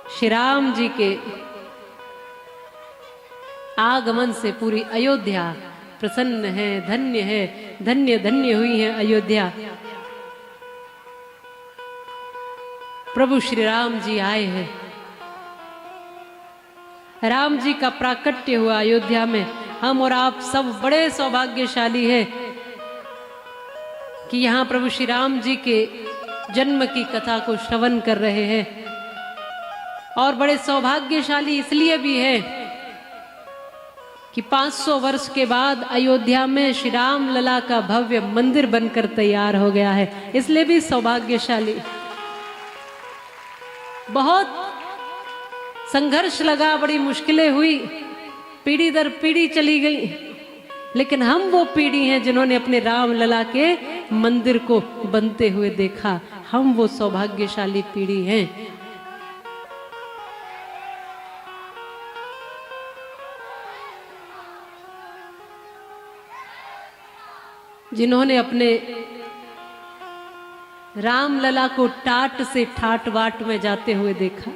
श्री राम जी के आगमन से पूरी अयोध्या प्रसन्न है, धन्य धन्य हुई है अयोध्या। प्रभु श्री राम जी आए हैं। राम जी का प्राकट्य हुआ अयोध्या में। हम और आप सब बड़े सौभाग्यशाली हैं कि यहाँ प्रभु श्री राम जी के जन्म की कथा को श्रवण कर रहे हैं। और बड़े सौभाग्यशाली इसलिए भी है कि 500 वर्ष के बाद अयोध्या में श्री राम लला का भव्य मंदिर बनकर तैयार हो गया है, इसलिए भी सौभाग्यशाली। बहुत संघर्ष लगा, बड़ी मुश्किलें हुई, पीढ़ी दर पीढ़ी चली गई, लेकिन हम वो पीढ़ी हैं जिन्होंने अपने राम लला के मंदिर को बनते हुए देखा। हम वो सौभाग्यशाली पीढ़ी हैं। जिन्होंने अपने राम लला को टाट से ठाट बाट में जाते हुए देखा।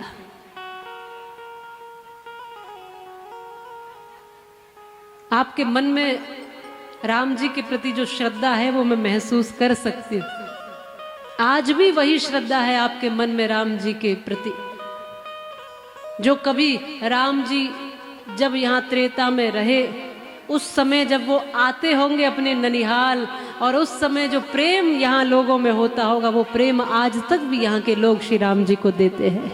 आपके मन में राम जी के प्रति जो श्रद्धा है वो मैं महसूस कर सकती हूँ। आज भी वही श्रद्धा है आपके मन में राम जी के प्रति, जो कभी राम जी जब यहाँ त्रेता में रहे उस समय जब वो आते होंगे अपने ननिहाल, और उस समय जो प्रेम यहाँ लोगों में होता होगा वो प्रेम आज तक भी यहाँ के लोग श्री राम जी को देते हैं।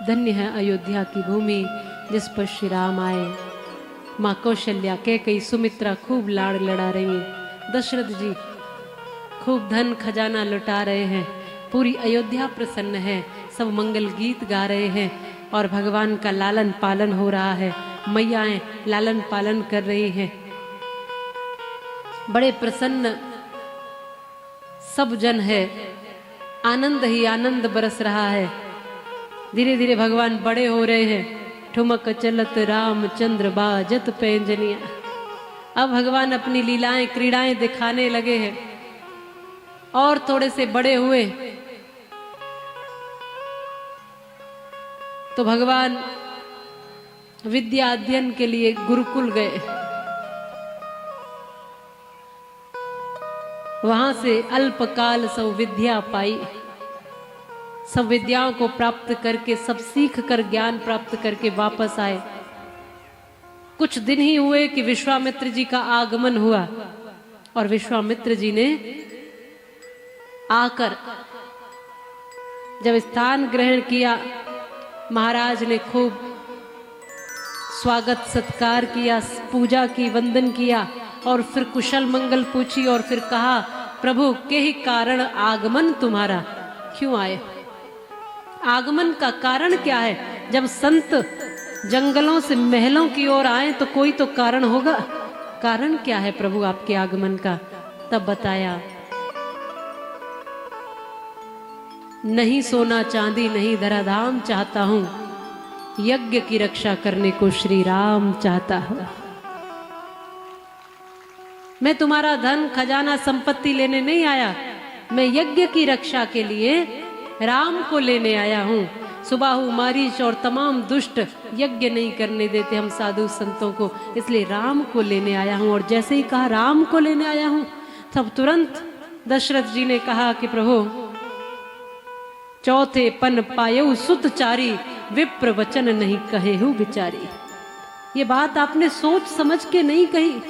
धन्य है अयोध्या की भूमि जिस पर श्री राम आए। माँ कौशल्या, कैकेयी, सुमित्रा खूब लाड़ लड़ा रही हैं। दशरथ जी खूब धन खजाना लुटा रहे हैं। पूरी अयोध्या प्रसन्न है, सब मंगल गीत गा रहे हैं और भगवान का लालन पालन हो रहा है। मैयाएं लालन पालन कर रही हैं। बड़े प्रसन्न सब जन है, आनंद ही आनंद बरस रहा है। धीरे धीरे भगवान बड़े हो रहे हैं। ठुमक चलत रामचंद्र बाजत पैंजनिया। अब भगवान अपनी लीलाएं क्रीड़ाएं दिखाने लगे हैं। और थोड़े से बड़े हुए तो भगवान विद्या अध्ययन के लिए गुरुकुल गए। वहां से अल्पकाल सब विद्या पाई। सब विद्याओं को प्राप्त करके, सब सीख कर, ज्ञान प्राप्त करके वापस आए। कुछ दिन ही हुए कि विश्वामित्र जी का आगमन हुआ और विश्वामित्र जी ने आकर जब स्थान ग्रहण किया, महाराज ने खूब स्वागत सत्कार किया, पूजा की, वंदन किया और फिर कुशल मंगल पूछी और फिर कहा, प्रभु के ही कारण आगमन तुम्हारा, क्यों आए? आगमन का कारण क्या है? जब संत जंगलों से महलों की ओर आए तो कोई तो कारण होगा। कारण क्या है प्रभु आपके आगमन का? तब बताया, नहीं सोना चांदी नहीं धराधाम चाहता हूं, यज्ञ की रक्षा करने को श्री राम चाहता हूं। मैं तुम्हारा धन खजाना संपत्ति लेने नहीं आया, मैं यज्ञ की रक्षा के लिए राम को लेने आया हूं। सुबाहु, मारीच और तमाम दुष्ट यज्ञ नहीं करने देते हम साधु संतों को, इसलिए राम को लेने आया हूं। और जैसे ही कहा राम को लेने आया हूं, तब तुरंत दशरथ जी ने कहा कि प्रभु, चौथे पन पायऊ सुत चारी, विप्र वचन नहीं कहे हूं बिचारी। ये बात आपने सोच समझ के नहीं कही।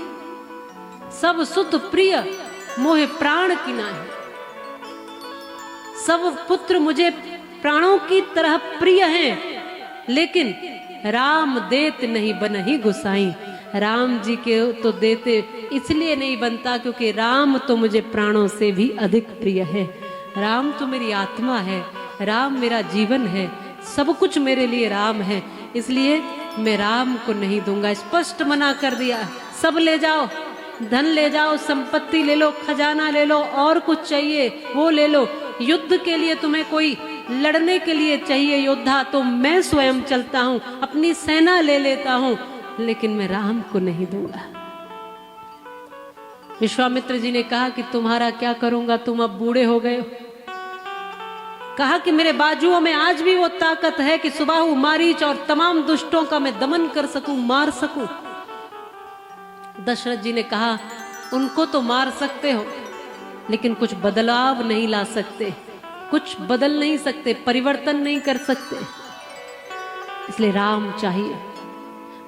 सब सुत प्रिय मोहे प्राण की नाही। सब पुत्र मुझे प्राणों की तरह प्रिय हैं, लेकिन राम देत नहीं बनहि गुसाई। राम जी के तो देते इसलिए नहीं बनता क्योंकि राम तो मुझे प्राणों से भी अधिक प्रिय है। राम तो मेरी आत्मा है, राम मेरा जीवन है, सब कुछ मेरे लिए राम है, इसलिए मैं राम को नहीं दूंगा। स्पष्ट मना कर दिया। सब ले जाओ, धन ले जाओ, संपत्ति ले लो, खजाना ले लो, और कुछ चाहिए वो ले लो। युद्ध के लिए तुम्हें कोई लड़ने के लिए चाहिए योद्धा तो मैं स्वयं चलता हूं, अपनी सेना ले लेता हूं, लेकिन मैं राम को नहीं दूंगा। विश्वामित्र जी ने कहा कि तुम्हारा क्या करूंगा, तुम अब बूढ़े हो गए हो। कहा कि मेरे बाजुओं में आज भी वो ताकत है कि सुबाहु, मारीच और तमाम दुष्टों का मैं दमन कर सकूं, मार सकूं। दशरथ जी ने कहा उनको तो मार सकते हो, लेकिन कुछ बदलाव नहीं ला सकते, कुछ बदल नहीं सकते, परिवर्तन नहीं कर सकते, इसलिए राम चाहिए।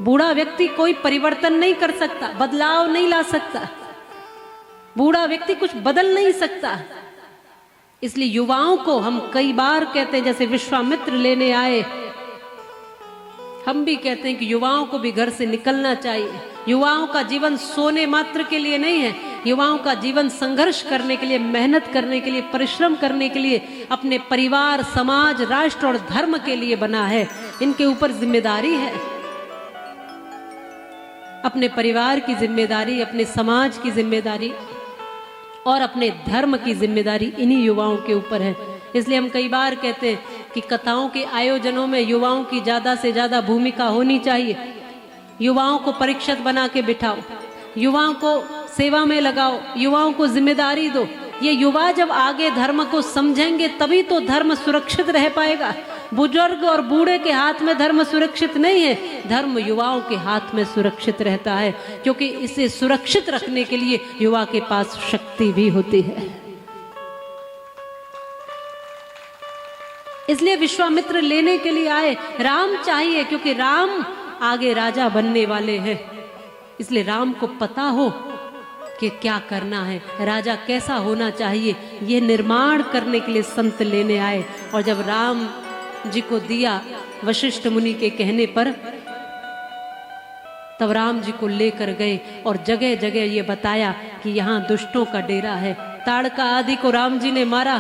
बूढ़ा व्यक्ति कोई परिवर्तन नहीं कर सकता, बदलाव नहीं ला सकता, बूढ़ा व्यक्ति कुछ बदल नहीं सकता। इसलिए युवाओं को हम कई बार कहते हैं, जैसे विश्वामित्र लेने आए, हम भी कहते हैं कि युवाओं को भी घर से निकलना चाहिए। युवाओं का जीवन सोने मात्र के लिए नहीं है, युवाओं का जीवन संघर्ष करने के लिए, मेहनत करने के लिए, परिश्रम करने के लिए, अपने परिवार, समाज, राष्ट्र और धर्म के लिए बना है। इनके ऊपर जिम्मेदारी है, अपने परिवार की जिम्मेदारी, अपने समाज की जिम्मेदारी और अपने धर्म की जिम्मेदारी इन्हीं युवाओं के ऊपर है। इसलिए हम कई बार कहते हैं कि कथाओं के आयोजनों में युवाओं की ज्यादा से ज्यादा भूमिका होनी चाहिए। युवाओं को परीक्षक बना के बिठाओ, युवाओं को सेवा में लगाओ, युवाओं को जिम्मेदारी दो। ये युवा जब आगे धर्म को समझेंगे तभी तो धर्म सुरक्षित रह पाएगा। बुजुर्ग और बूढ़े के हाथ में धर्म सुरक्षित नहीं है, धर्म युवाओं के हाथ में सुरक्षित रहता है, क्योंकि इसे सुरक्षित रखने के लिए युवा के पास शक्ति भी होती है। इसलिए विश्वामित्र लेने के लिए आए, राम चाहिए, क्योंकि राम आगे राजा बनने वाले हैं। इसलिए राम को पता हो कि क्या करना है, राजा कैसा होना चाहिए, यह निर्माण करने के लिए संत लेने आए। और जब राम जी को दिया वशिष्ठ मुनि के कहने पर, तब राम जी को लेकर गए और जगह जगह ये बताया कि यहाँ दुष्टों का डेरा है। ताड़का आदि को राम जी ने मारा,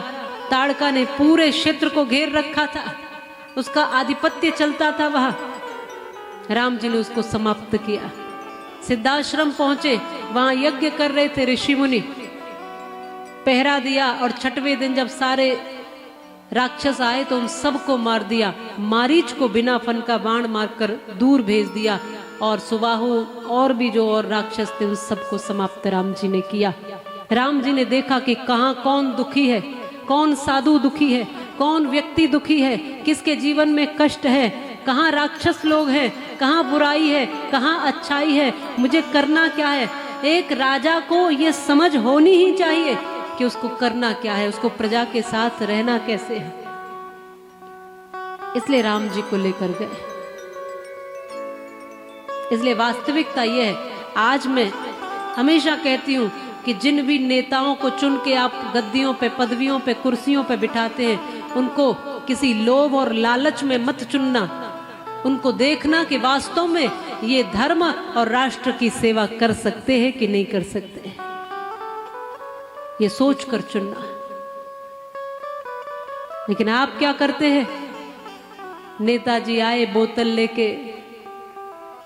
ताड़का ने पूरे क्षेत्र को घेर रखा था, उसका आधिपत्य चलता था वहां, राम जी ने उसको समाप्त किया। सिद्धाश्रम पहुंचे, वहां यज्ञ कर रहे थे ऋषि मुनि, पहरा दिया और छठवें दिन जब सारे राक्षस आए तो उन सबको मार दिया। मारीच को बिना फन का बाण मारकर दूर भेज दिया और सुबाहु और भी जो और राक्षस थे उन सबको समाप्त राम जी ने किया। राम जी ने देखा कि कहाँ कौन दुखी है, कौन साधु दुखी है, कौन व्यक्ति दुखी है, किसके जीवन में कष्ट है, कहाँ राक्षस लोग हैं, कहाँ बुराई है, कहाँ अच्छाई है, मुझे करना क्या है। एक राजा को ये समझ होनी ही चाहिए कि उसको करना क्या है, उसको प्रजा के साथ रहना कैसे है। इसलिए राम जी को लेकर गए। इसलिए वास्तविकता यह है, आज मैं हमेशा कहती हूं कि जिन भी नेताओं को चुन के आप गद्दियों पे, पदवियों पे, कुर्सियों पे बिठाते हैं, उनको किसी लोभ और लालच में मत चुनना। उनको देखना कि वास्तव में ये धर्म और राष्ट्र की सेवा कर सकते हैं कि नहीं कर सकते, ये सोच कर चुनना। लेकिन आप क्या करते हैं, नेताजी आए बोतल लेके,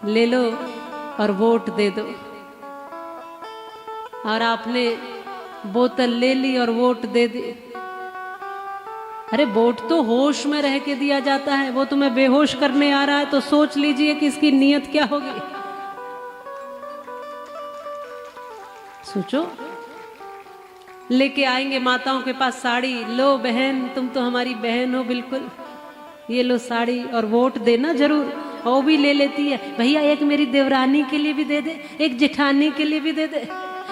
ले लो और वोट दे दो, और आपने बोतल ले ली और वोट दे दी। अरे वोट तो होश में रह के दिया जाता है, वो तुम्हें बेहोश करने आ रहा है तो सोच लीजिए कि इसकी नीयत क्या होगी। सोचो, लेके आएंगे माताओं के पास साड़ी, लो बहन तुम तो हमारी बहन हो बिल्कुल, ये लो साड़ी और वोट देना जरूर। वो भी ले लेती है, भैया एक मेरी देवरानी के लिए भी दे दे, एक जेठानी के लिए भी दे दे,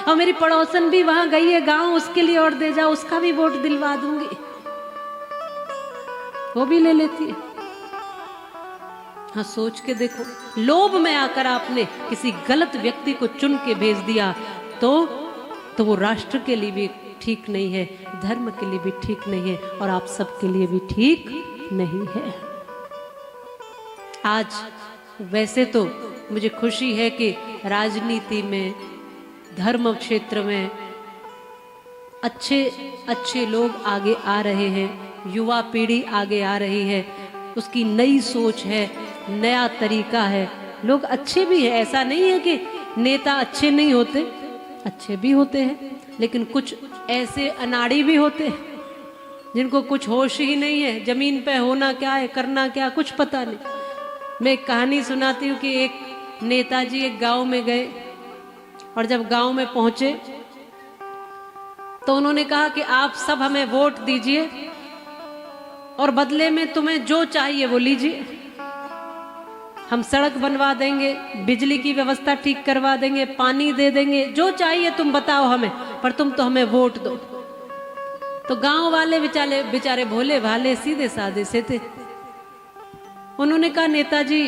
और मेरी पड़ोसन भी वहां गई है गांव, उसके लिए और दे जाओ, उसका भी वोट दिलवा दूंगी, वो भी ले लेती है। हाँ सोच के देखो, लोभ में आकर आपने किसी गलत व्यक्ति को चुन के भेज दिया तो वो राष्ट्र के लिए भी ठीक नहीं है, धर्म के लिए भी ठीक नहीं है, और आप सबके लिए भी ठीक नहीं है। आज वैसे तो मुझे खुशी है कि राजनीति में, धर्म क्षेत्र में अच्छे अच्छे लोग आगे आ रहे हैं, युवा पीढ़ी आगे आ रही है, उसकी नई सोच है, नया तरीका है, लोग अच्छे भी हैं। ऐसा नहीं है कि नेता अच्छे नहीं होते, अच्छे भी होते हैं, लेकिन कुछ ऐसे अनाड़ी भी होते हैं जिनको कुछ होश ही नहीं है, जमीन पे होना क्या है, करना क्या, कुछ पता नहीं। मैं एक कहानी सुनाती हूँ कि एक नेताजी एक गांव में गए, और जब गांव में पहुंचे तो उन्होंने कहा कि आप सब हमें वोट दीजिए और बदले में तुम्हें जो चाहिए वो लीजिए। हम सड़क बनवा देंगे, बिजली की व्यवस्था ठीक करवा देंगे, पानी दे देंगे, जो चाहिए तुम बताओ हमें, पर तुम तो हमें वोट दो। तो गांव वाले बेचारे भोले भाले सीधे साधे से थे। उन्होंने कहा नेताजी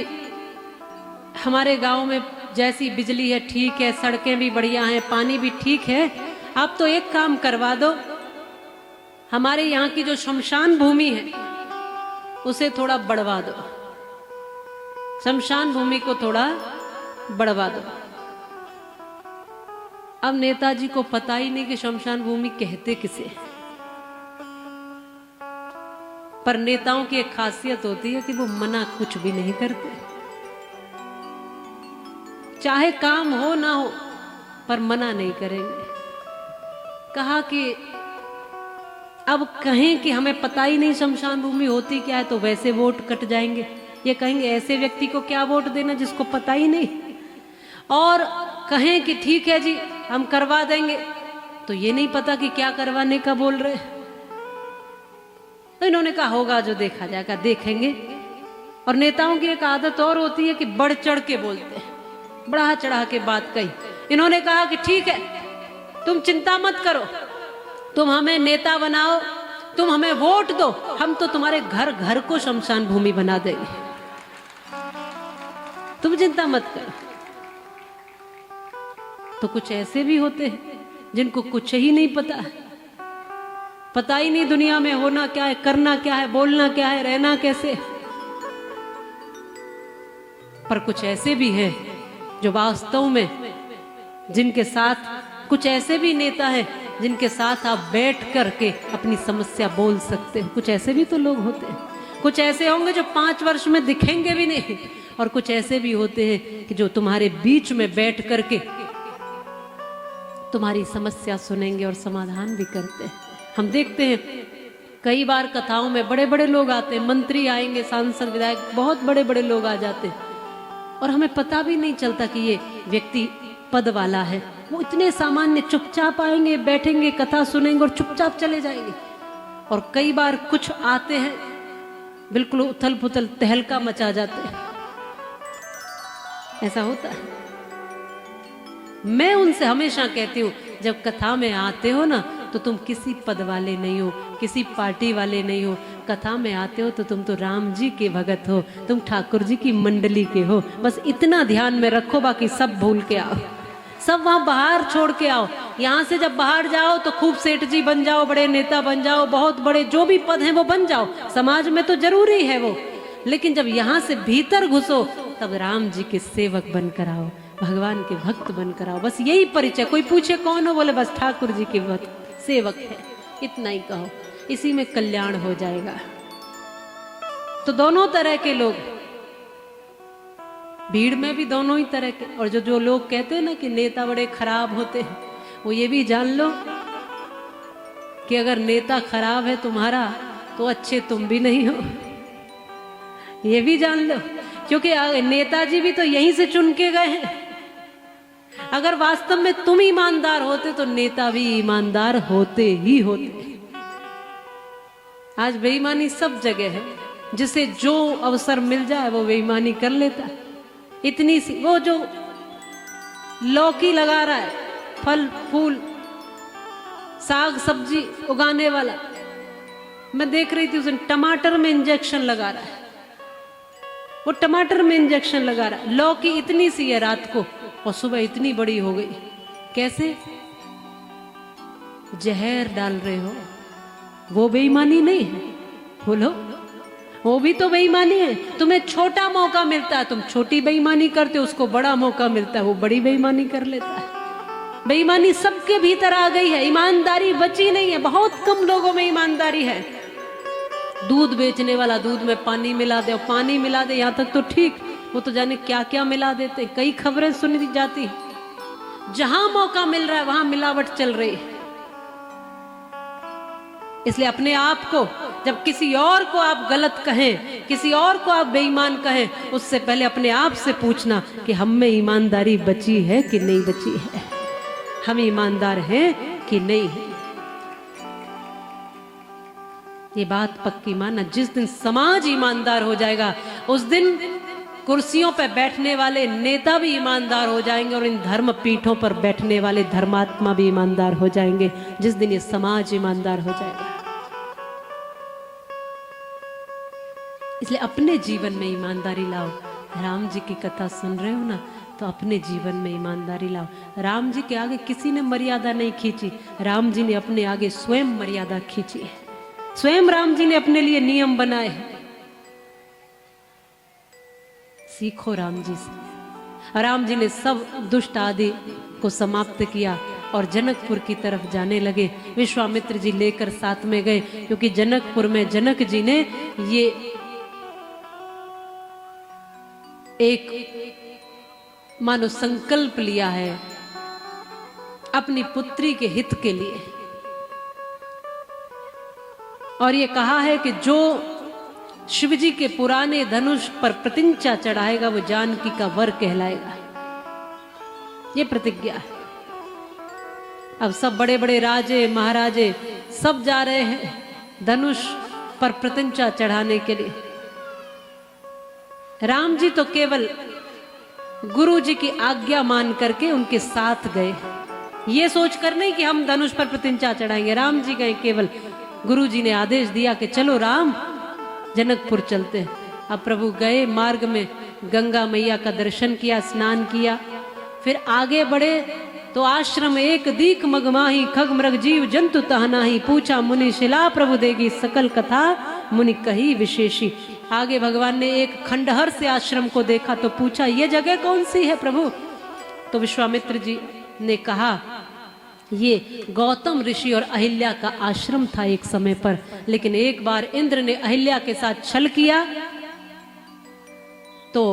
हमारे गांव में जैसी बिजली है ठीक है, सड़कें भी बढ़िया हैं, पानी भी ठीक है, आप तो एक काम करवा दो, हमारे यहाँ की जो शमशान भूमि है उसे थोड़ा बढ़वा दो, शमशान भूमि को थोड़ा बढ़वा दो। अब नेताजी को पता ही नहीं कि शमशान भूमि कहते किसे, पर नेताओं की एक खासियत होती है कि वो मना कुछ भी नहीं करते, चाहे काम हो ना हो पर मना नहीं करेंगे। कहा कि अब कहें कि हमें पता ही नहीं शमशान भूमि होती क्या है तो वैसे वोट कट जाएंगे। ये कहेंगे ऐसे व्यक्ति को क्या वोट देना जिसको पता ही नहीं, और कहें कि ठीक है जी हम करवा देंगे तो ये नहीं पता कि क्या करवाने का बोल रहे। तो इन्होंने कहा होगा जो देखा जाएगा, देखेंगे। और नेताओं की एक आदत और होती है कि बढ़ चढ़ के बोलते हैं, बढ़ा चढ़ा के बात कही। इन्होंने कहा कि ठीक है तुम चिंता मत करो, तुम हमें नेता बनाओ, तुम हमें वोट दो, हम तो तुम्हारे घर घर को शमशान भूमि बना देंगे, तुम चिंता मत करो। तो कुछ ऐसे भी होते हैं जिनको कुछ ही नहीं पता ही नहीं दुनिया में होना क्या है, करना क्या है, बोलना क्या है, रहना कैसे। पर कुछ ऐसे भी हैं जो वास्तव में जिनके साथ, कुछ ऐसे भी नेता हैं जिनके साथ आप बैठ करके अपनी समस्या बोल सकते हो। कुछ ऐसे भी तो लोग होते हैं, कुछ ऐसे होंगे जो 5 वर्ष में दिखेंगे भी नहीं, और कुछ ऐसे भी होते हैं कि जो तुम्हारे बीच में बैठ करके तुम्हारी समस्या सुनेंगे और समाधान भी करते हैं। हम देखते हैं कई बार कथाओं में बड़े बड़े लोग आते हैं, मंत्री आएंगे, सांसद विधायक, बहुत बड़े बड़े लोग आ जाते हैं और हमें पता भी नहीं चलता कि ये व्यक्ति पद वाला है। वो इतने सामान्य चुपचाप आएंगे, बैठेंगे, कथा सुनेंगे और चुपचाप चले जाएंगे। और कई बार कुछ आते हैं बिल्कुल उथल पुथल तहलका मचा जाते हैं, ऐसा होता है। मैं उनसे हमेशा कहती हूँ जब कथा में आते हो ना तो तुम किसी पद वाले नहीं हो, किसी पार्टी वाले नहीं हो, कथा में आते हो तो तुम तो राम जी के भगत हो, तुम ठाकुर जी की मंडली के हो। बस इतना ध्यान में रखो, बाकी सब भूल के आओ, सब वहां बाहर छोड़ के आओ। यहाँ से जब बाहर जाओ तो खूब सेठ जी बन जाओ, बड़े नेता बन जाओ, बहुत बड़े जो भी पद हैं वो बन जाओ, समाज में तो जरूरी है वो। लेकिन जब यहाँ से भीतर घुसो तब राम जी के सेवक बनकर आओ, भगवान के भक्त बनकर आओ। बस यही परिचय। कोई पूछे कौन हो, बोले बस ठाकुर जी के भक्त सेवक है, इतना ही कहो, इसी में कल्याण हो जाएगा। तो दोनों तरह के लोग, भीड़ में भी दोनों ही तरह के। और जो लोग कहते हैं ना कि नेता बड़े खराब होते हैं, वो ये भी जान लो कि अगर नेता खराब है तुम्हारा तो अच्छे तुम भी नहीं हो, ये भी जान लो, क्योंकि नेताजी भी तो यहीं से चुन के गए हैं। अगर वास्तव में तुम ईमानदार होते तो नेता भी ईमानदार होते ही होते। आज बेईमानी सब जगह है, जिसे जो अवसर मिल जाए वो बेईमानी कर लेता है। इतनी सी, वो जो लौकी लगा रहा है, फल फूल साग सब्जी उगाने वाला, मैं देख रही थी उसने टमाटर में इंजेक्शन लगा रहा है, वो टमाटर में इंजेक्शन लगा रहा है। लौकी इतनी सी है रात को और सुबह इतनी बड़ी हो गई, कैसे? जहर डाल रहे हो, वो बेईमानी नहीं है? बोलो, वो भी तो बेईमानी है। तुम्हें छोटा मौका मिलता है, तुम छोटी बेईमानी करते हो, उसको बड़ा मौका मिलता है, वो बड़ी बेईमानी कर लेता है। बेईमानी सबके भीतर आ गई है, ईमानदारी बची नहीं है। बहुत कम लोगों में ईमानदारी है। दूध बेचने वाला दूध में पानी मिला दे, और पानी मिला दे, यहाँ तक तो ठीक, वो तो जाने क्या क्या मिला देते। कई खबरें सुनी जाती, जहां मौका मिल रहा है वहां मिलावट चल रही है। इसलिए अपने आप को, जब किसी और को आप गलत कहें, किसी और को आप बेईमान कहें, उससे पहले अपने आप से पूछना कि हम में ईमानदारी बची है कि नहीं बची है, हम ईमानदार हैं कि नहीं है। ये बात पक्की माना, जिस दिन समाज ईमानदार हो जाएगा उस दिन कुर्सियों पर बैठने वाले नेता भी ईमानदार हो जाएंगे और इन धर्म पीठों पर बैठने वाले धर्मात्मा भी ईमानदार हो जाएंगे, जिस दिन ये समाज ईमानदार हो जाएगा। इसलिए अपने जीवन में ईमानदारी लाओ। राम जी की कथा सुन रहे हो ना, तो अपने जीवन में ईमानदारी लाओ। राम जी के आगे किसी ने मर्यादा नहीं खींची, राम जी ने अपने आगे स्वयं मर्यादा खींची है। स्वयं राम जी ने अपने लिए नियम बनाए हैं। सीखो राम जी से। राम जी ने सब दुष्ट आदि को समाप्त किया और जनकपुर की तरफ जाने लगे। विश्वामित्र जी लेकर साथ में गए, क्योंकि जनकपुर में जनक जी ने ये एक मानो संकल्प लिया है अपनी पुत्री के हित के लिए, और ये कहा है कि जो शिव जी के पुराने धनुष पर प्रतिज्ञा चढ़ाएगा वो जानकी का वर कहलाएगा। ये प्रतिज्ञा है। अब सब बड़े बड़े राजे महाराजे सब जा रहे हैं धनुष पर प्रतिज्ञा चढ़ाने के लिए। राम जी तो केवल गुरु जी की आज्ञा मान करके उनके साथ गए, ये सोचकर नहीं कि हम धनुष पर प्रतिज्ञा चढ़ाएंगे। राम जी गए, केवल गुरु जी ने आदेश दिया कि चलो राम जनकपुर चलते हैं। अब प्रभु गए, मार्ग में गंगा मैया का दर्शन किया, स्नान किया, फिर आगे बढ़े तो आश्रम एक दीक मगमाही, खग मृग जीव जंतु तहनाही, पूछा मुनि शिला प्रभु देगी, सकल कथा मुनि कही विशेषी। आगे भगवान ने एक खंडहर से आश्रम को देखा तो पूछा ये जगह कौन सी है प्रभु? तो विश्वामित्र जी ने कहा ये गौतम ऋषि और अहिल्या का आश्रम था एक समय पर, लेकिन एक बार इंद्र ने अहिल्या के साथ छल किया तो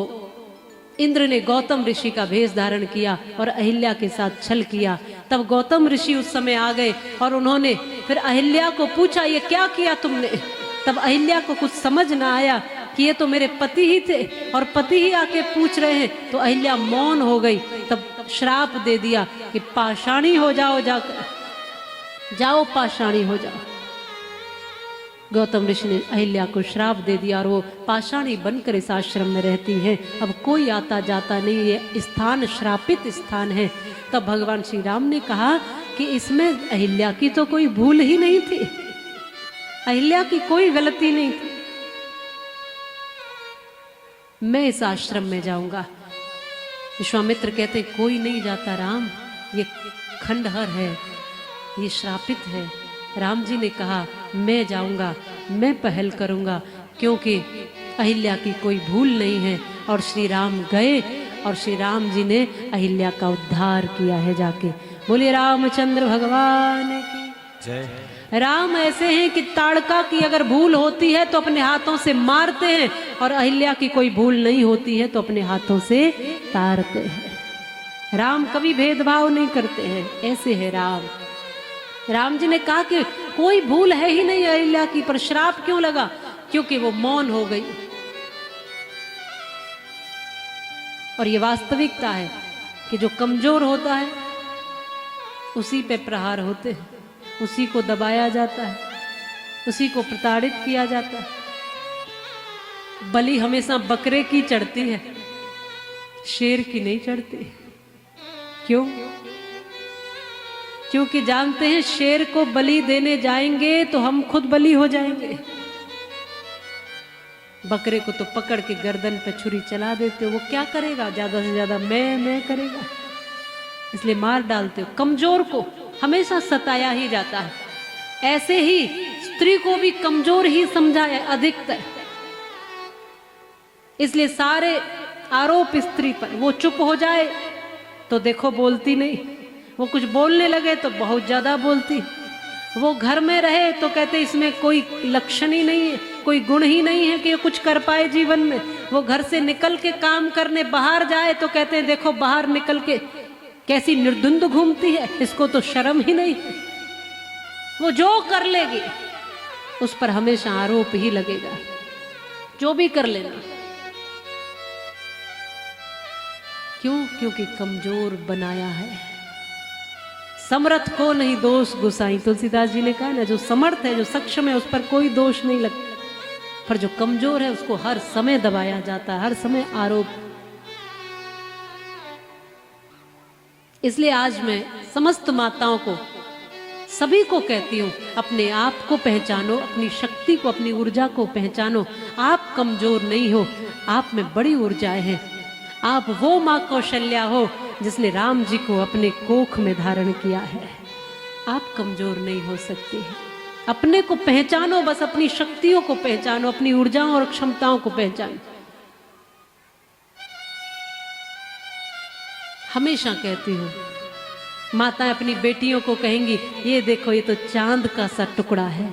इंद्र ने गौतम ऋषि का भेष धारण किया और अहिल्या के साथ छल किया। तब गौतम ऋषि उस समय आ गए और उन्होंने फिर अहिल्या को पूछा ये क्या किया तुमने? तब अहिल्या को कुछ समझ ना आया कि ये तो मेरे पति ही थे और पति ही आके पूछ रहे हैं, तो अहिल्या मौन हो गई। तब श्राप दे दिया कि पाषाणी हो जाओ, जाकर जाओ पाषाणी हो जाओ। गौतम ऋषि ने अहिल्या को श्राप दे दिया और वो पाषाणी बनकर इस आश्रम में रहती है। अब कोई आता जाता नहीं, ये स्थान श्रापित स्थान है। तब भगवान श्री राम ने कहा कि इसमें अहिल्या की तो कोई भूल ही नहीं थी, अहिल्या की कोई गलती नहीं थी, मैं इस आश्रम में जाऊंगा। विश्वामित्र कहते कोई नहीं जाता राम, ये खंडहर है, ये श्रापित है। राम जी ने कहा मैं जाऊंगा, मैं पहल करूंगा, क्योंकि अहिल्या की कोई भूल नहीं है। और श्री राम गए और श्री राम जी ने अहिल्या का उद्धार किया है जाके। बोलिए रामचंद्र भगवान की जय। राम ऐसे हैं कि ताड़का की अगर भूल होती है तो अपने हाथों से मारते हैं, और अहिल्या की कोई भूल नहीं होती है तो अपने हाथों से तारते हैं। राम कभी भेदभाव नहीं करते हैं, ऐसे है राम। राम जी ने कहा कि कोई भूल है ही नहीं अहिल्या की, पर श्राप क्यों लगा? क्योंकि वो मौन हो गई। और ये वास्तविकता है कि जो कमजोर होता है उसी पे प्रहार होते हैं, उसी को दबाया जाता है, उसी को प्रताड़ित किया जाता है। बलि हमेशा बकरे की चढ़ती है, शेर की नहीं चढ़ती। क्यों? क्योंकि जानते हैं शेर को बलि देने जाएंगे तो हम खुद बलि हो जाएंगे। बकरे को तो पकड़ के गर्दन पे छुरी चला देते हो, वो क्या करेगा? ज्यादा से ज्यादा मैं करेगा, इसलिए मार डालते हो। कमजोर को हमेशा सताया ही जाता है। ऐसे ही स्त्री को भी कमजोर ही समझा है अधिकतर, इसलिए सारे आरोप स्त्री पर। वो चुप हो जाए तो देखो बोलती नहीं, वो कुछ बोलने लगे तो बहुत ज्यादा बोलती। वो घर में रहे तो कहते इसमें कोई लक्षण ही नहीं है, कोई गुण ही नहीं है कि ये कुछ कर पाए जीवन में। वो घर से निकल के काम करने बाहर जाए तो कहते हैं देखो बाहर निकल के कैसी निर्धुंध घूमती है, इसको तो शर्म ही नहीं। वो जो कर लेगी उस पर हमेशा आरोप ही लगेगा, जो भी कर लेना। क्यों? क्योंकि कमजोर बनाया है, समर्थ को नहीं दोष गुसाई। तुलसीदास जी ने कहा ना, जो समर्थ है, जो सक्षम है, उस पर कोई दोष नहीं लगता, पर जो कमजोर है उसको हर समय दबाया जाता है, हर समय आरोप। इसलिए आज मैं समस्त माताओं को, सभी को कहती हूं, अपने आप को पहचानो, अपनी शक्ति को, अपनी ऊर्जा को पहचानो। आप कमजोर नहीं हो, आप में बड़ी ऊर्जाएं हैं। आप वो मां कौशल्या हो जिसने राम जी को अपने कोख में धारण किया है। आप कमजोर नहीं हो सकती है। अपने को पहचानो, बस अपनी शक्तियों को पहचानो, अपनी ऊर्जाओं और क्षमताओं को पहचानो। हमेशा कहती हूं, माताएं अपनी बेटियों को कहेंगी, ये देखो ये तो चांद का सा टुकड़ा है।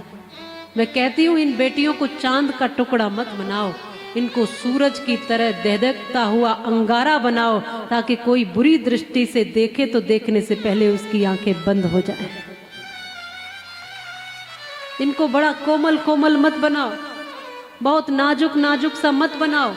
मैं कहती हूं, इन बेटियों को चांद का टुकड़ा मत बनाओ, इनको सूरज की तरह दहदकता हुआ अंगारा बनाओ, ताकि कोई बुरी दृष्टि से देखे तो देखने से पहले उसकी आंखें बंद हो जाएं। इनको बड़ा कोमल कोमल मत बनाओ, बहुत नाजुक नाजुक सा मत बनाओ।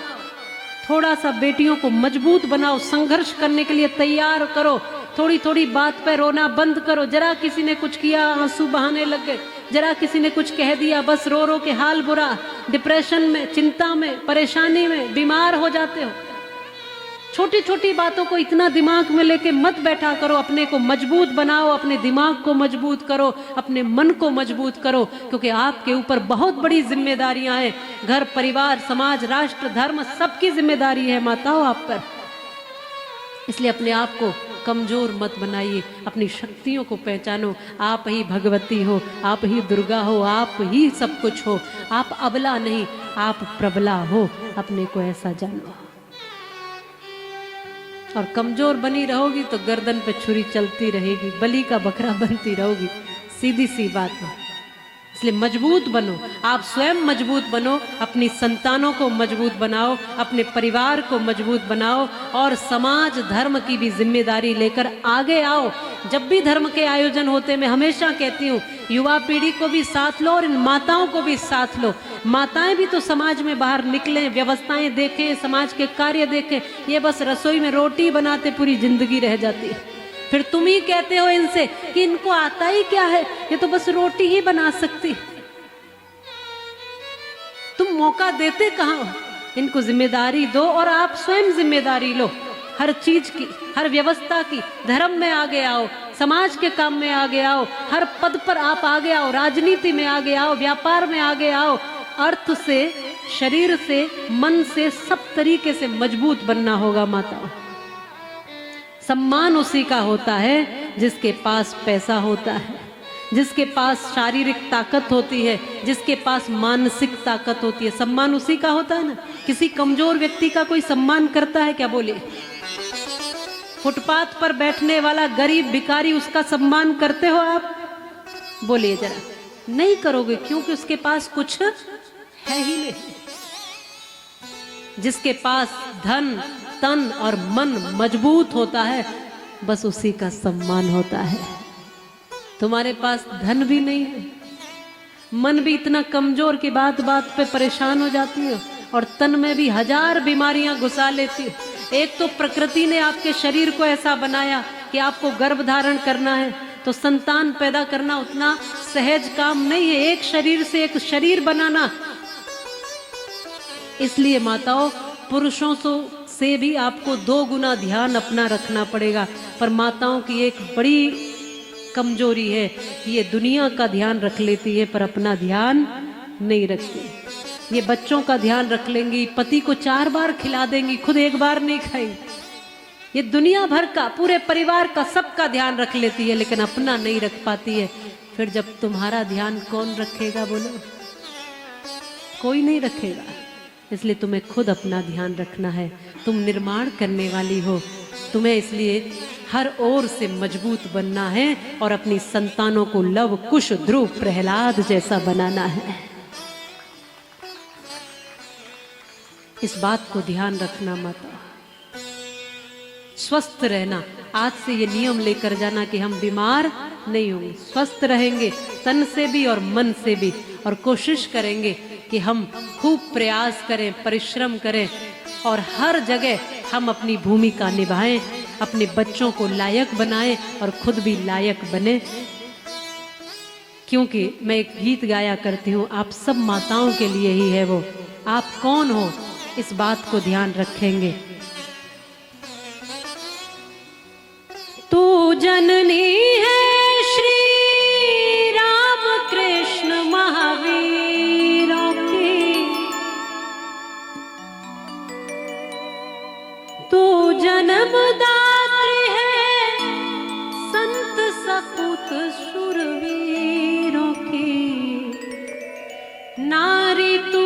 थोड़ा सा बेटियों को मजबूत बनाओ, संघर्ष करने के लिए तैयार करो। थोड़ी थोड़ी बात पे रोना बंद करो। जरा किसी ने कुछ किया, आंसू बहाने लग गए। जरा किसी ने कुछ कह दिया, बस रो रो के हाल बुरा। डिप्रेशन में, चिंता में, परेशानी में बीमार हो जाते हो। छोटी छोटी बातों को इतना दिमाग में लेके मत बैठा करो। अपने को मजबूत बनाओ, अपने दिमाग को मजबूत करो, अपने मन को मजबूत करो, क्योंकि आपके ऊपर बहुत बड़ी जिम्मेदारियां हैं। घर, परिवार, समाज, राष्ट्र, धर्म, सबकी जिम्मेदारी है माताओं आप पर। इसलिए अपने आप को कमजोर मत बनाइए, अपनी शक्तियों को पहचानो। आप ही भगवती हो, आप ही दुर्गा हो, आप ही सब कुछ हो। आप अबला नहीं, आप प्रबला हो। अपने को ऐसा जानो। और कमजोर बनी रहोगी तो गर्दन पे छुरी चलती रहेगी, बलि का बकरा बनती रहोगी। सीधी सी बात है। इसलिए मजबूत बनो, आप स्वयं मजबूत बनो, अपनी संतानों को मजबूत बनाओ, अपने परिवार को मजबूत बनाओ, और समाज धर्म की भी जिम्मेदारी लेकर आगे आओ। जब भी धर्म के आयोजन होते, मैं हमेशा कहती हूँ, युवा पीढ़ी को भी साथ लो और इन माताओं को भी साथ लो। माताएं भी तो समाज में बाहर निकलें, व्यवस्थाएं देखें, समाज के कार्य देखें। ये बस रसोई में रोटी बनाते पूरी जिंदगी रह जाती है। फिर तुम ही कहते हो इनसे कि इनको आता ही क्या है, ये तो बस रोटी ही बना सकती। तुम मौका देते कहां हो? इनको जिम्मेदारी दो और आप स्वयं जिम्मेदारी लो हर चीज की, हर व्यवस्था की। धर्म में आगे आओ, समाज के काम में आगे आओ, हर पद पर आप आगे आओ, राजनीति में आगे आओ, व्यापार में आगे आओ। अर्थ से, शरीर से, मन से, सब तरीके से मजबूत बनना होगा माताओं। सम्मान उसी का होता है जिसके पास पैसा होता है, जिसके पास शारीरिक ताकत होती है, जिसके पास मानसिक ताकत होती है। सम्मान उसी का होता है ना। किसी कमजोर व्यक्ति का कोई सम्मान करता है क्या? बोलिए। फुटपाथ पर बैठने वाला गरीब भिखारी, उसका सम्मान करते हो आप? बोलिए जरा। नहीं करोगे, क्योंकि उसके पास कुछ है ही नहीं। जिसके पास धन, तन और मन मजबूत होता है, बस उसी का सम्मान होता है। तुम्हारे पास धन भी नहीं है, मन भी इतना कमजोर कि बात बात पे परेशान हो जाती हो, और तन में भी हजार बीमारियां घुसा लेती हो। एक तो प्रकृति ने आपके शरीर को ऐसा बनाया कि आपको गर्भ धारण करना है, तो संतान पैदा करना उतना सहज काम नहीं है। एक शरीर से एक शरीर बनाना। इसलिए माताओं, पुरुषों से भी आपको 2 गुना ध्यान अपना रखना पड़ेगा। पर माताओं की एक बड़ी कमजोरी है, ये दुनिया का ध्यान रख लेती है पर अपना ध्यान नहीं रखती। ये बच्चों का ध्यान रख लेंगी, पति को 4 बार खिला देंगी, खुद 1 बार नहीं खाएंगी। ये दुनिया भर का, पूरे परिवार का, सबका ध्यान रख लेती है, लेकिन अपना नहीं रख पाती है। फिर जब तुम्हारा ध्यान कौन रखेगा? बोलो। कोई नहीं रखेगा। इसलिए तुम्हें खुद अपना ध्यान रखना है। तुम निर्माण करने वाली हो, तुम्हें इसलिए हर ओर से मजबूत बनना है और अपनी संतानों को लव, कुश, ध्रुव, प्रहलाद जैसा बनाना है। इस बात को ध्यान रखना माता। स्वस्थ रहना, आज से ये नियम लेकर जाना कि हम बीमार नहीं होंगे, स्वस्थ रहेंगे तन से भी और मन से भी। और कोशिश करेंगे कि हम खूब प्रयास करें, परिश्रम करें और हर जगह हम अपनी भूमिका निभाएं। अपने बच्चों को लायक बनाए और खुद भी लायक बने। क्योंकि मैं एक गीत गाया करती हूँ, आप सब माताओं के लिए ही है वो। आप कौन हो इस बात को ध्यान रखेंगे। तू जननी है श्री राम कृष्ण महावीरों की, तू जन्मदात्री है संत सपूत शूरवीरों की। नारी तू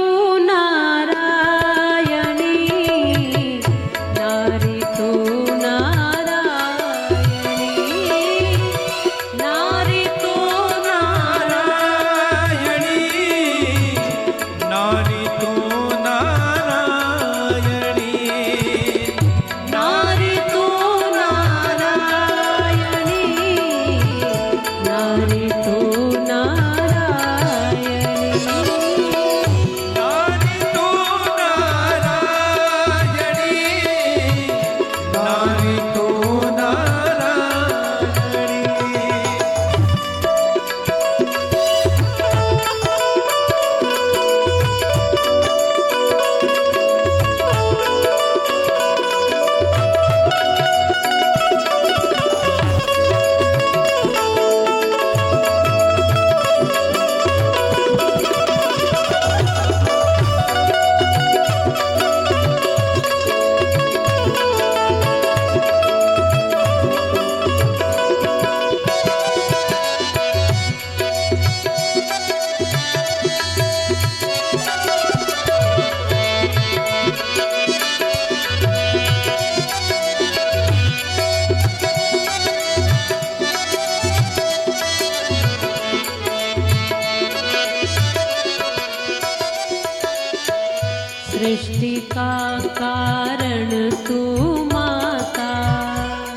सृष्टि का कारण तू माता,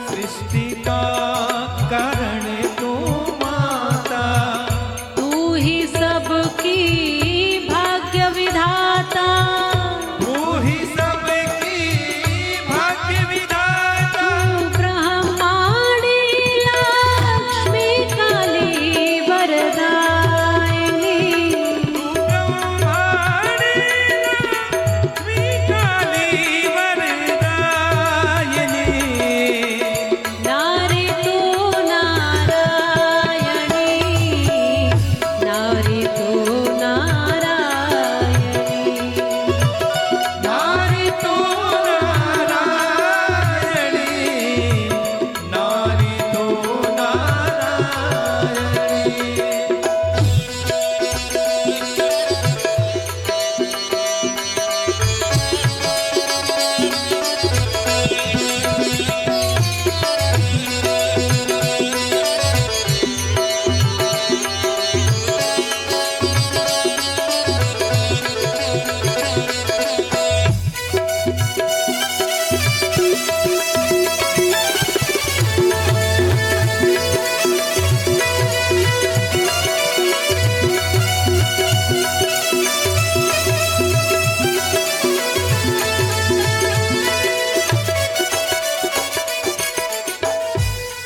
सृष्टि का कारण तू माता, तू ही सबकी भाग्य विधाता, तू ही सबकी भाग्य विधाता, तू ब्रह्मांडी लक्ष्मी काली वरदायिनी, तू ब्रह्मांडी लक्ष्मी काली वरदायिनी। नारी तू नारायणी, नारी तू नारायणी, नारी तू नारायणी, नारी तू नारायणी।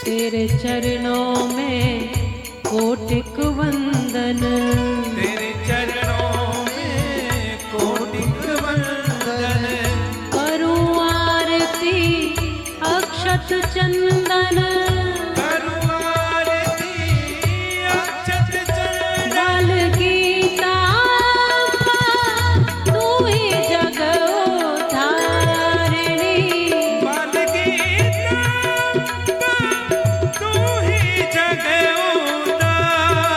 तेरे चरणों में कोटिक वंदन, तेरे चरणों में कोटिक वंदन, करूं आरती अक्षत चंदन, करूं आरती अक्षत चंदन। बाल गीता तू ही जग उद्धारिणी, बाल गीता तू ही जग उद्धारिणी।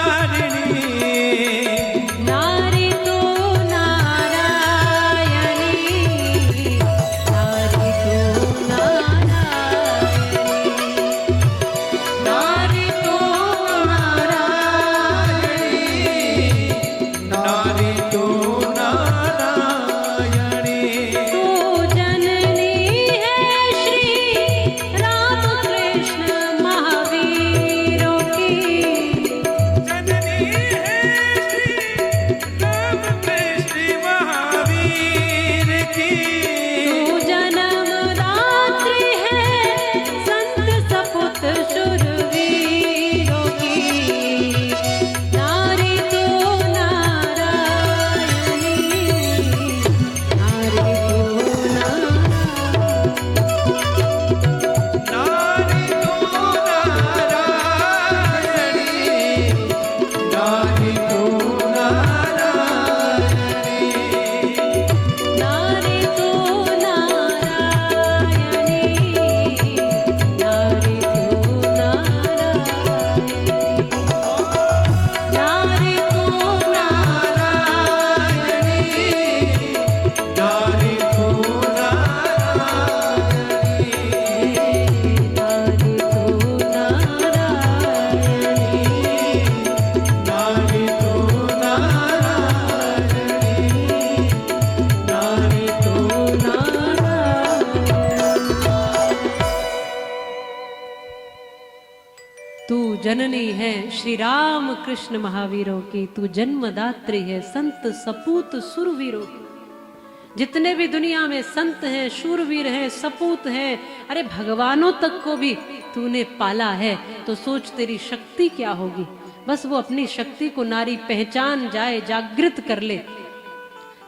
जननी है श्री राम कृष्ण महावीरों की, तू जन्मदात्री है संत सपूत सुरवीरों की। जितने भी दुनिया में संत हैं, शूरवीर हैं, सपूत हैं, अरे भगवानों तक को भी तूने पाला है, तो सोच तेरी शक्ति क्या होगी। बस वो अपनी शक्ति को नारी पहचान जाए, जागृत कर ले।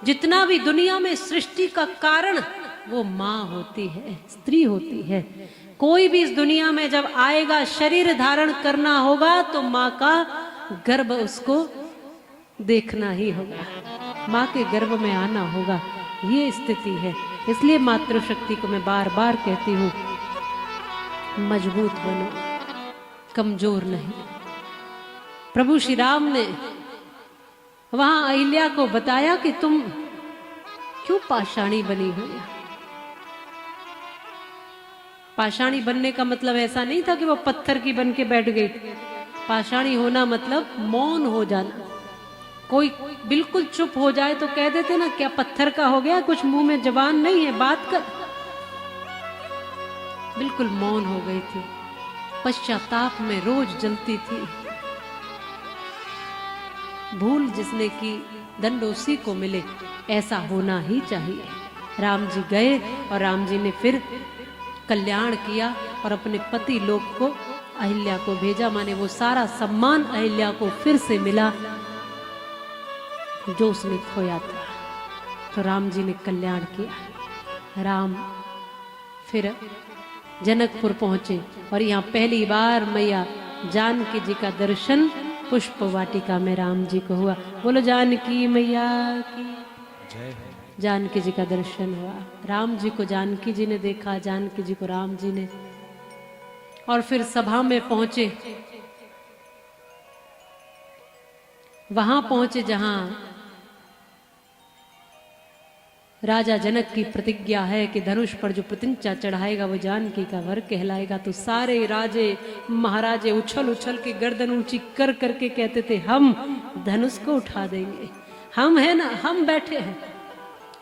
जितना भी दुनिया में सृष्टि का कारण वो माँ होती है, स्त्री होती है। कोई भी इस दुनिया में जब आएगा, शरीर धारण करना होगा तो माँ का गर्भ उसको देखना ही होगा, माँ के गर्भ में आना होगा। ये स्थिति है। इसलिए मातृशक्ति को मैं बार बार कहती हूँ, मजबूत बनो, कमजोर नहीं। प्रभु श्री राम ने वहां अहिल्या को बताया कि तुम क्यों पाषाणी बनी हो। पाषाणी बनने का मतलब ऐसा नहीं था कि वो पत्थर की बन के बैठ गई। पाषाणी होना मतलब मौन हो जाना। कोई बिल्कुल चुप हो जाए तो कह देते ना, क्या पत्थर का हो गया, कुछ मुंह में जबान नहीं है, बात कर। बिल्कुल मौन हो गई थी, पश्चाताप में रोज जलती थी। भूल जिसने की दंड उसी को मिले, ऐसा होना ही चाहिए। राम जी गए और राम जी ने फिर कल्याण किया और अपने पति लोक को अहिल्या को भेजा। माने वो सारा सम्मान अहिल्या को फिर से मिला जो उसने खोया था। तो राम जी ने कल्याण किया। राम फिर जनकपुर पहुंचे और यहाँ पहली बार मैया जानकी जी का दर्शन पुष्प वाटिका में राम जी को हुआ। बोलो जानकी मैया की जय। जानकी जी का दर्शन हुआ। राम जी को जानकी जी ने देखा, जानकी जी को राम जी ने। और फिर सभा में पहुंचे, वहां पहुंचे जहां राजा जनक की प्रतिज्ञा है कि धनुष पर जो प्रतिंचा चढ़ाएगा वो जानकी का वर कहलाएगा। तो सारे राजे महाराजे उछल उछल के गर्दन ऊंची कर करके कहते थे, हम धनुष को उठा देंगे, हम है ना, हम बैठे हैं।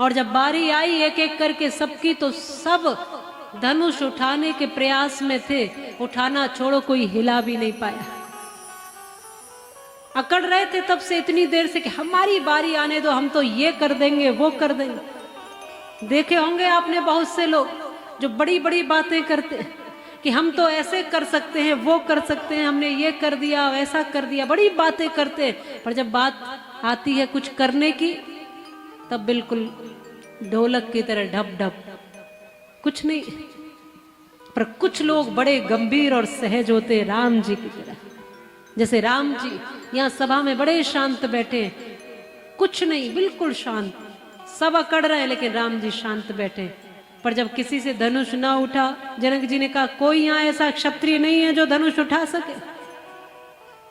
और जब बारी आई एक एक करके सबकी, तो सब धनुष उठाने के प्रयास में थे। उठाना छोड़ो, कोई हिला भी नहीं पाया। अकड़ रहे थे तब से इतनी देर से कि हमारी बारी आने दो, हम तो ये कर देंगे वो कर देंगे। देखे होंगे आपने बहुत से लोग जो बड़ी बड़ी बातें करते कि हम तो ऐसे कर सकते हैं, वो कर सकते हैं, हमने ये कर दिया वैसा कर दिया, बड़ी बातें करते। पर जब बात आती है कुछ करने की, तब बिल्कुल ढोलक की तरह ढप ढप, कुछ नहीं। पर कुछ लोग बड़े गंभीर और सहज होते, राम जी की तरह। जैसे राम जी यहाँ सभा में बड़े शांत बैठे, कुछ नहीं, बिल्कुल शांत। सब अकड़ रहे हैं लेकिन राम जी शांत बैठे। पर जब किसी से धनुष ना उठा, जनक जी ने कहा कोई यहाँ ऐसा क्षत्रिय नहीं है जो धनुष उठा सके।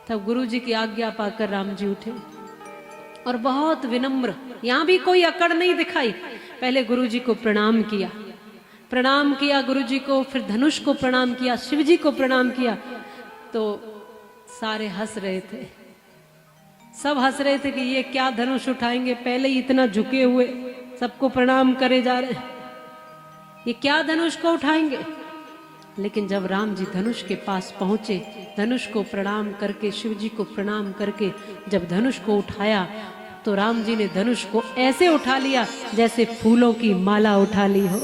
तब गुरु जी की आज्ञा पाकर राम जी उठे और बहुत विनम्र, यहाँ भी कोई अकड़ नहीं दिखाई। पहले गुरु जी को प्रणाम किया, प्रणाम किया गुरु जी को, फिर धनुष को प्रणाम किया, शिव जी को प्रणाम किया। तो सारे हंस रहे थे, सब हंस रहे थे कि ये क्या धनुष उठाएंगे, पहले ही इतना झुके हुए सबको प्रणाम करे जा रहे, ये क्या धनुष को उठाएंगे। लेकिन जब राम जी धनुष के पास पहुंचे, धनुष को प्रणाम करके, शिव जी को प्रणाम करके जब धनुष को उठाया, तो राम जी ने धनुष को ऐसे उठा लिया जैसे फूलों की माला उठा ली हो।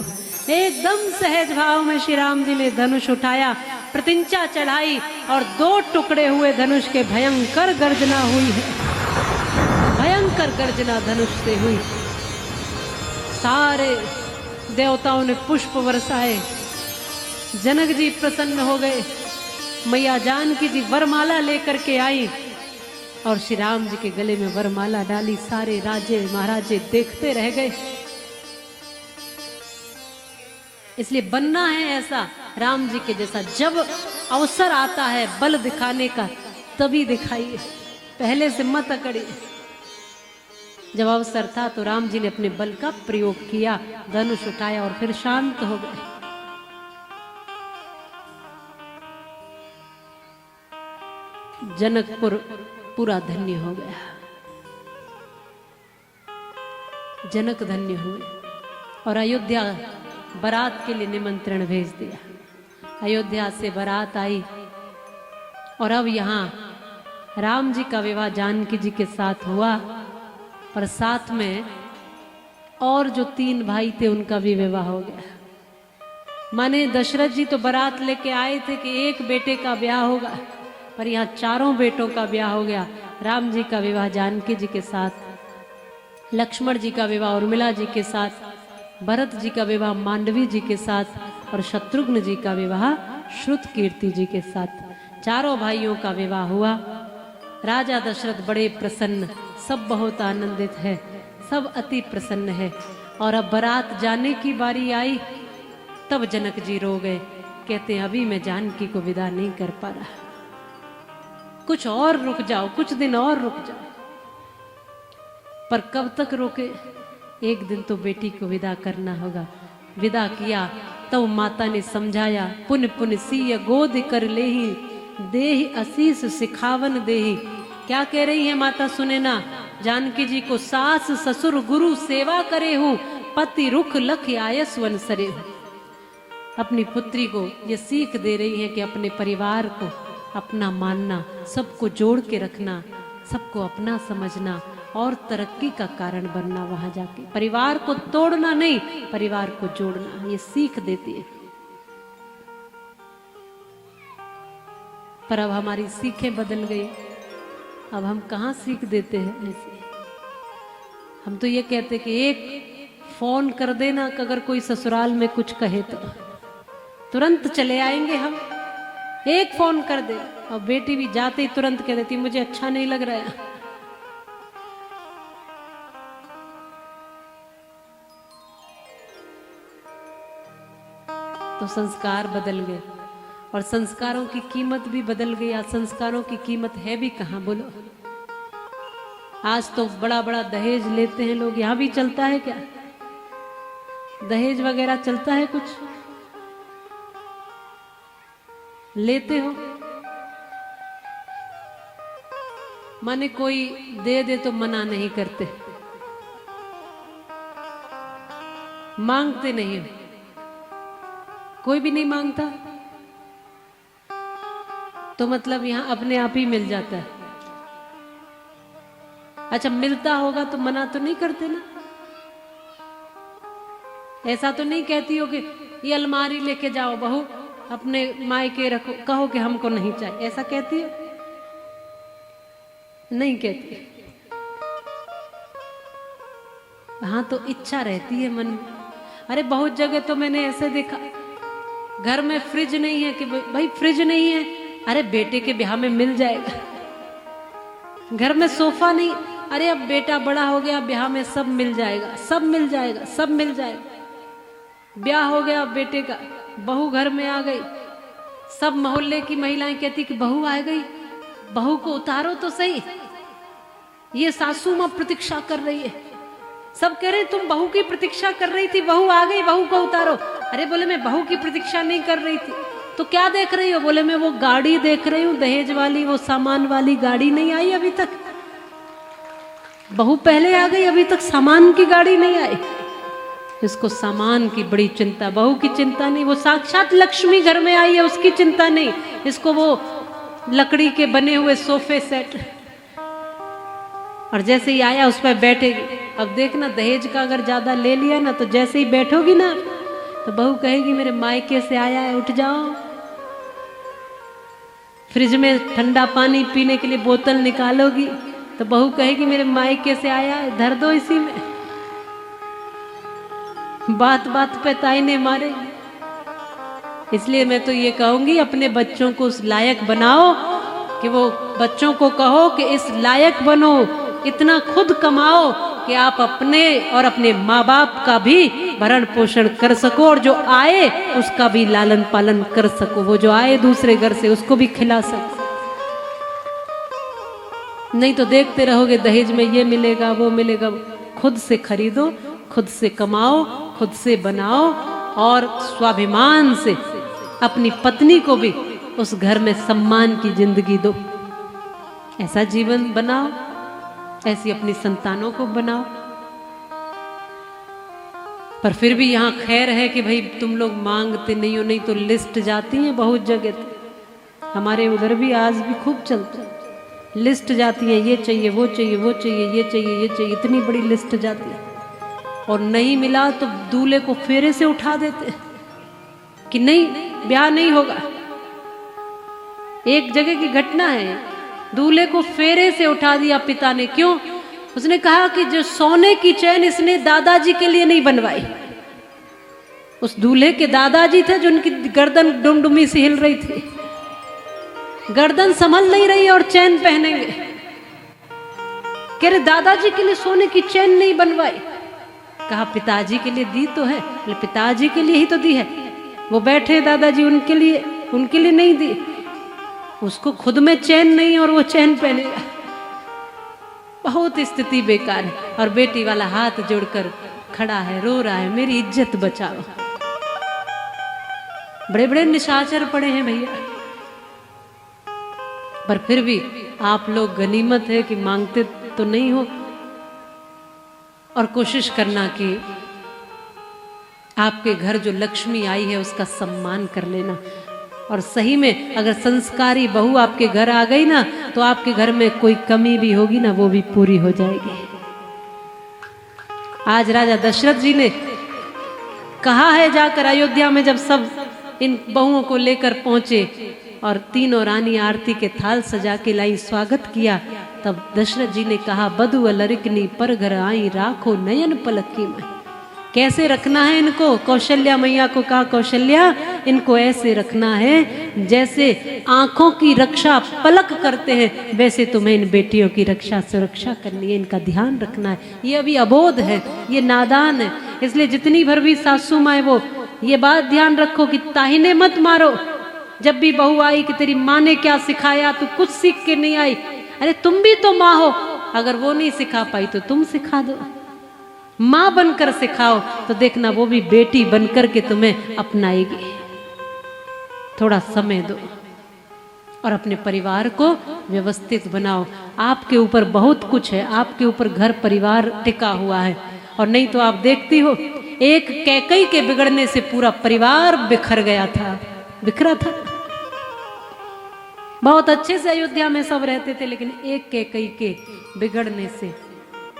एकदम सहज भाव में श्री राम जी ने धनुष उठाया, प्रतिंचा चढ़ाई और दो टुकड़े हुए धनुष के भयंकर गर्जना हुई है, भयंकर गर्जना धनुष से हुई। सारे देवताओं ने पुष्प बरसाए, जनक जी प्रसन्न हो गए, मैया जानकी जी वरमाला लेकर के आई और श्री राम जी के गले में वरमाला डाली। सारे राजे महाराजे देखते रह गए। इसलिए बनना है ऐसा राम जी के जैसा। जब अवसर आता है बल दिखाने का तभी दिखाइए, पहले से मत अकड़िए। जब अवसर था तो राम जी ने अपने बल का प्रयोग किया, धनुष उठाया और फिर शांत हो गए। जनकपुर पूरा धन्य हो गया, जनक धन्य हुए और अयोध्या बारात के लिए निमंत्रण भेज दिया। अयोध्या से बारात आई और अब यहाँ राम जी का विवाह जानकी जी के साथ हुआ, पर साथ में और जो 3 भाई थे उनका भी विवाह हो गया। माने दशरथ जी तो बारात लेके आए थे कि एक बेटे का ब्याह होगा, पर यहाँ 4 बेटों का ब्याह हो गया। राम जी का विवाह जानकी जी के साथ, लक्ष्मण जी का विवाह उर्मिला जी के साथ, भरत जी का विवाह मांडवी जी के साथ, और शत्रुघ्न जी का विवाह श्रुतकीर्ति जी के साथ। 4 भाइयों का विवाह हुआ। राजा दशरथ बड़े प्रसन्न, सब बहुत आनंदित है, सब अति प्रसन्न है। और अब बारात जाने की बारी आई, तब जनक जी रो गए, कहते हैं अभी मैं जानकी को विदा नहीं कर पा रहा, कुछ और रुक जाओ, कुछ दिन और रुक जाओ। पर कब तक रोके, एक दिन तो बेटी को विदा करना होगा। विदा किया तो माता ने समझाया, पुन पुन सीय गोद कर लेहि, देहि असीस सिखावन देहि। क्या कह रही है माता, सुने ना। जानकी जी को सास ससुर गुरु सेवा करे हूँ, पति रुख लख आयस वन सरे हूँ। अपनी पुत्री को ये सीख दे रही है कि अपने परिवार को अपना मानना, सबको जोड़ के रखना, सबको अपना समझना और तरक्की का कारण बनना। वहां जाके परिवार को तोड़ना नहीं, परिवार को जोड़ना, ये सीख देती है। पर अब हमारी सीखें बदल गई, अब हम कहाँ सीख देते हैं ऐसे। हम तो ये कहते कि एक फोन कर देना कि अगर कोई ससुराल में कुछ कहे तो तुरंत चले आएंगे हम, एक फोन कर दे। और बेटी भी जाते ही तुरंत कह देती मुझे अच्छा नहीं लग रहा है। तो संस्कार बदल गए, और संस्कारों की कीमत भी बदल गई। आज संस्कारों की कीमत है भी कहाँ, बोलो। आज तो बड़ा बड़ा दहेज लेते हैं लोग। यहां भी चलता है क्या दहेज वगैरह, चलता है कुछ, लेते हो? माने कोई दे दे तो मना नहीं करते, मांगते नहीं हो, कोई भी नहीं मांगता, तो मतलब यहां अपने आप ही मिल जाता है। अच्छा, मिलता होगा तो मना तो नहीं करते ना। ऐसा तो नहीं कहती हो कि ये अलमारी लेके जाओ बहू, अपने मायके रखो, कहो कि हमको नहीं चाहिए, ऐसा कहती हो? नहीं कहती। हाँ, तो इच्छा रहती है मन में। अरे बहुत जगह तो मैंने ऐसे देखा, घर में फ्रिज नहीं है कि भाई फ्रिज नहीं है, अरे बेटे के ब्याह में मिल जाएगा। घर में सोफा नहीं, अरे अब बेटा बड़ा हो गया, ब्याह में सब मिल जाएगा, सब मिल जाएगा, सब मिल जाएगा। ब्याह हो गया बेटे का, बहू घर में आ गई, सब मोहल्ले की महिलाएं कहती कि बहू आ गई, बहू को उतारो तो सही, ये सासू मां प्रतीक्षा कर रही है। सब कह रहे तुम बहू की प्रतीक्षा कर रही थी, बहू आ गई, बहू को उतारो। अरे बोले मैं बहू की प्रतीक्षा नहीं कर रही थी, तो क्या देख रही हो? बोले मैं वो गाड़ी देख रही हूँ, दहेज वाली, वो सामान वाली गाड़ी नहीं आई अभी तक। बहू पहले आ गई, अभी तक सामान की गाड़ी नहीं आई। इसको सामान की बड़ी चिंता, बहू की चिंता नहीं। वो साक्षात लक्ष्मी घर में आई है, उसकी चिंता नहीं। इसको वो लकड़ी के बने हुए सोफे सेट, और जैसे ही आया उस पर बैठेगी। अब देखना, दहेज का अगर ज्यादा ले लिया ना, तो जैसे ही बैठोगी ना, तो बहू कहेगी मेरे मायके से आया है, उठ जाओ। फ्रिज में ठंडा पानी पीने के लिए बोतल निकालोगी, तो बहू कहेगी मेरे मायके से आया है, धर दो इसी में। बात बात पे ताईने मारेगी। इसलिए मैं तो ये कहूंगी, अपने बच्चों को उस लायक बनाओ कि वो, बच्चों को कहो कि इस लायक बनो, इतना खुद कमाओ कि आप अपने और अपने माँ बाप का भी भरण पोषण कर सको, और जो आए उसका भी लालन पालन कर सको। वो जो आए दूसरे घर से, उसको भी खिला सको। नहीं तो देखते रहोगे दहेज में ये मिलेगा वो मिलेगा। खुद से खरीदो, खुद से कमाओ, खुद से बनाओ, और स्वाभिमान से अपनी पत्नी को भी उस घर में सम्मान की जिंदगी दो। ऐसा जीवन बनाओ, ऐसी अपनी संतानों को बनाओ। पर फिर भी यहाँ खैर है कि भाई तुम लोग मांगते नहीं हो, नहीं तो लिस्ट जाती है बहुत जगह। हमारे उधर भी आज भी खूब चलता है, लिस्ट जाती है, ये चाहिए वो चाहिए वो चाहिए ये चाहिए ये चाहिए, इतनी बड़ी लिस्ट जाती है। और नहीं मिला तो दूल्हे को फेरे से उठा देते कि नहीं ब्याह नहीं होगा। एक जगह की घटना है, दूल्हे को फेरे से उठा दिया पिता ने। क्यों? उसने कहा कि जो सोने की चैन इसने दादाजी के लिए नहीं बनवाई। उस दूल्हे के दादाजी थे जो उनकी गर्दन डुमडुमी से हिल रही थी, गर्दन संभल नहीं रही और चैन पहनेंगे। कह रहे दादाजी के लिए सोने की चैन नहीं बनवाई। कहा पिताजी के लिए दी तो है। बोले पिताजी के लिए ही तो दी है, वो बैठे दादाजी उनके लिए नहीं दी। उसको खुद में चैन नहीं और वो चैन पहनेगा। बहुत स्थिति बेकार है। और बेटी वाला हाथ जोड़कर खड़ा है, रो रहा है, मेरी इज्जत बचाओ। बड़े बड़े निशाचर पड़े हैं भैया, पर फिर भी आप लोग गनीमत है कि मांगते तो नहीं हो, और कोशिश करना कि आपके घर जो लक्ष्मी आई है उसका सम्मान कर लेना। और सही में अगर संस्कारी बहू आपके घर आ गई ना, तो आपके घर में कोई कमी भी होगी ना, वो भी पूरी हो जाएगी। आज राजा दशरथ जी ने कहा है जाकर अयोध्या में, जब सब इन बहुओं को लेकर पहुंचे और तीनों रानी आरती के थाल सजा के लाई, स्वागत किया, तब दशरथ जी ने कहा बधु लरिकनी पर घर आई, राखो नयन पलकी में। कैसे रखना है इनको? कौशल्या मैया को कहा कौशल्या इनको ऐसे रखना है जैसे आंखों की रक्षा पलक करते हैं, वैसे तुम्हें इन बेटियों की रक्षा सुरक्षा करनी है, इनका ध्यान रखना है। ये अभी अबोध है, ये नादान है, इसलिए जितनी भर भी सासू माए वो ये बात ध्यान रखो कि ताहिने मत मारो। जब भी बहू आई कि तेरी माँ ने क्या सिखाया, तू कुछ सीख के नहीं आई। अरे तुम भी तो माँ हो, अगर वो नहीं सिखा पाई तो तुम सिखा दो। माँ बनकर सिखाओ तो देखना वो भी बेटी बनकर के तुम्हें अपनाएगी। थोड़ा समय दो और अपने परिवार को व्यवस्थित बनाओ। आपके ऊपर बहुत कुछ है, आपके ऊपर घर परिवार टिका हुआ है। और नहीं तो आप देखती हो, एक कैकई के बिगड़ने से पूरा परिवार बिखर गया था, बिखरा था। बहुत अच्छे से अयोध्या में सब रहते थे, लेकिन एक कैकई के बिगड़ने से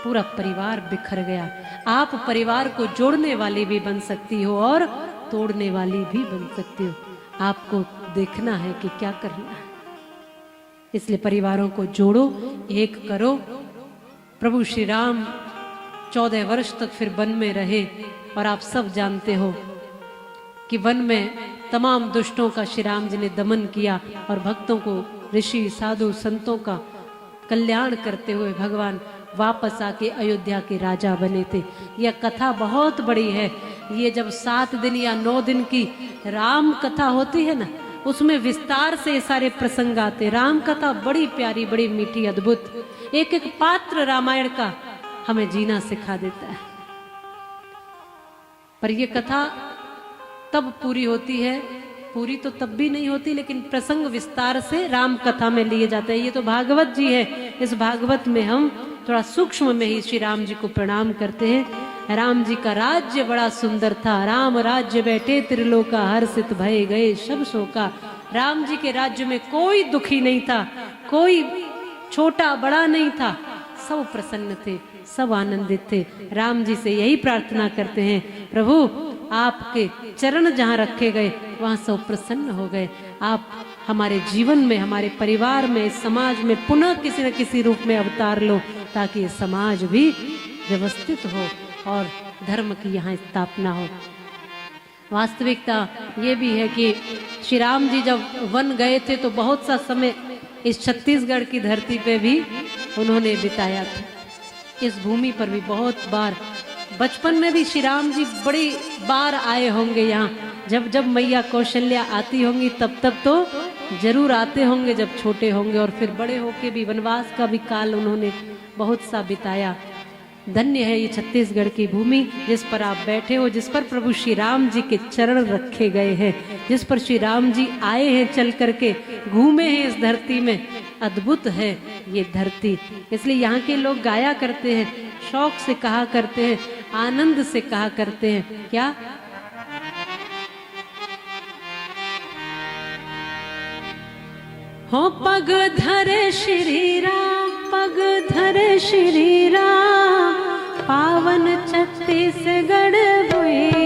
पूरा परिवार बिखर गया। आप परिवार को जोड़ने वाली भी बन सकती हो और तोड़ने वाली भी बन सकती हो। आपको देखना है कि क्या करना है। इसलिए परिवारों को जोड़ो, एक करो। प्रभु श्री राम 14 वर्ष तक फिर वन में रहे, और आप सब जानते हो कि वन में तमाम दुष्टों का श्री राम जी ने दमन किया और भक्तों को, ऋषि साधु संतों का कल्याण करते हुए भगवान वापस आके अयोध्या के राजा बने थे। यह कथा बहुत बड़ी है। ये जब 7 दिन या 9 दिन की राम कथा होती है ना, उसमें विस्तार से सारे प्रसंग आते। राम कथा बड़ी प्यारी, बड़ी मीठी, अद्भुत। एक एक पात्र रामायण का हमें जीना सिखा देता है। पर यह कथा तब पूरी होती है, पूरी तो तब भी नहीं होती, लेकिन प्रसंग विस्तार से राम कथा में लिए जाते हैं। ये तो भागवत जी है, इस भागवत में हम थोड़ा सूक्ष्म में ही श्री राम जी को प्रणाम करते हैं। राम जी का राज्य बड़ा सुंदर था, राम राज्य बैठे त्रिलोका, हर्षित भय गए सब शोका। राम जी के राज्य में कोई दुखी नहीं था, कोई छोटा बड़ा नहीं था, सब प्रसन्न थे, सब आनंदित थे। राम जी से यही प्रार्थना करते हैं, प्रभु आपके चरण जहाँ रखे गए वहाँ सब प्रसन्न हो गए। आप हमारे जीवन में, हमारे परिवार में, समाज में पुनः किसी न किसी रूप में अवतार लो, ताकि ये समाज भी व्यवस्थित हो और धर्म की यहाँ स्थापना हो। वास्तविकता ये भी है कि श्री राम जी जब वन गए थे तो बहुत सा समय इस छत्तीसगढ़ की धरती पे भी उन्होंने बिताया था। इस भूमि पर भी बहुत बार, बचपन में भी श्री राम जी बड़ी बार आए होंगे यहाँ। जब जब मैया कौशल्या आती होंगी तब तब तो जरूर आते होंगे, जब छोटे होंगे। और फिर बड़े होके भी वनवास का भी काल उन्होंने बहुत सा बिताया। धन्य है ये छत्तीसगढ़ की भूमि जिस पर आप बैठे हो, जिस पर प्रभु श्री राम जी के चरण रखे गए हैं, जिस पर श्री राम जी आए हैं, चल करके घूमे हैं इस धरती में। अद्भुत है ये धरती। इसलिए यहाँ के लोग गाया करते हैं, शौक से कहा करते हैं, आनंद से कहा करते हैं, क्या हो पग धरे श्री राम, पग धरे श्री राम, पावन छत्तीसगढ़ हुई।